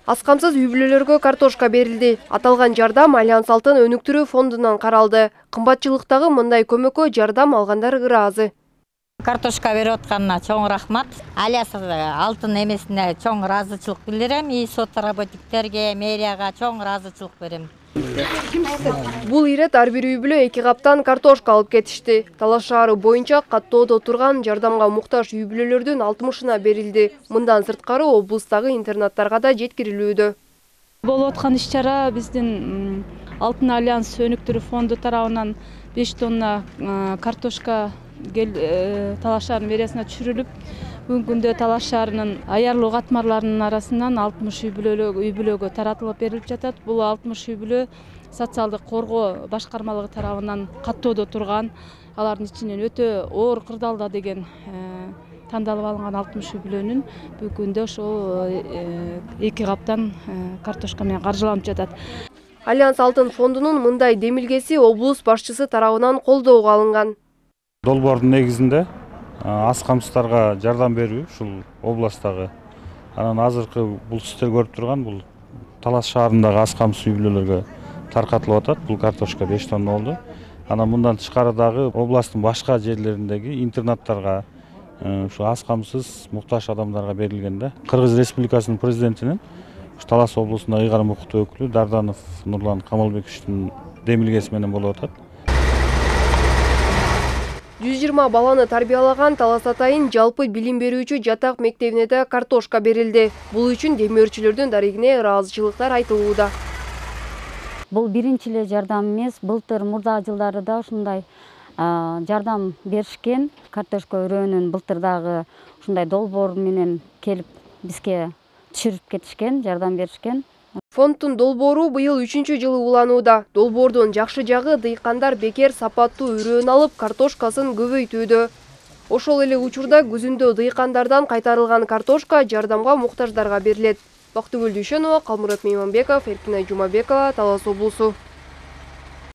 Аз камсыз үй бүлөлөргө картошка берилди. Аталган жардам Альянс Алтын өнүктүрүү фондунан каралды. Кымбатчылыктагы мындай көмөккө жардам алгандар ыраазы. Картошка берип атканына чоң рахмат. Альянс Алтын эмесине чоң ыраазычылык билдирем. И сот работниктерге, мэрияга чоң ыраазычылык берем. Бул ирет ар бир үй бүлө 2 каптан картошка алып кетишти. Талаш шаары боюнча каттоодо турган жардамга муктаж үй бүлөлөрдүн 60-ына берилди. Мындан сырткары облустагы интернаттарга да жеткирилүүдө. Болуп аткан иш-чара биздин Алтын Альянс өнүктүрүү фонду тарабынан 5 тонна картошка Талаш шаарынын мэриясына түшүрүлүп, бүгүнкү күндө Талаш шаарынын аярлуу катмарларынын арасынан 60 үй бүлөгө таратылып берилип жатат. Бул 60 үй бүлө социалдык коргоо башкармалыгы тарабынан каттоодо турган, алардын ичинен өтө оор кырдаалда деген тандалып алынган 60 үй бүлөнүн бүгүнкү күндө ошол 2 каптан картошка менен каржыланып жатат. Альянс Алтын фондунун мындай демилгеси облус башчысы тарабынан колдоого алынган. Долбоордун негизинде аз камсыздарга жардам берүү ушул областагы. Анан азыркы бул сиздер көрүп турган бул Талаш шаарындагы аз камсыз үй бүлөлөргө таркатылып атат. Бул картошка 5 тонна болду. Анан мындан тышкары дагы областтын башка жерлериндеги интернаттарга ушу аз камсыз муктаж адамдарга берилген да. Кыргыз Республикасынын президентинин Талас облусунда ыйгарым укуктуу өкүлү Дарданов Нурлан Камалбековичтин демилгеси менен болуп атат. 120 баланы тарбиялаган Талас Атайын жалпы билим берүүчү жатак мектебине да картошка берилди. Бул үчүн демөөрчүлөрдүн дарегине ыраазычылыктар айтылууда. Бул биринчи эле жардам эмес, былтыр мурда жылдары да ушундай жардам беришкен. Картошка өрөөнүн былтыр дагы ушундай долбоор менен келип бизге түшүрүп кетишкен, жардам беришкен. Фонддун долбоору быйыл 3-чү жылы уланууда. Долбоордун жакшы жагы дыйкандар бекер сапаттуу өрөөн алып картошкасын көбөйтүүдө. Ошол эле учурда күзүндө дыйкандардан кайтарылган картошка жардамга муктаждарга берилет. Бактыгүл Дүйшөнова, Калмурат Мейманбеков, Эркинай Жумабекова, Талас облусу.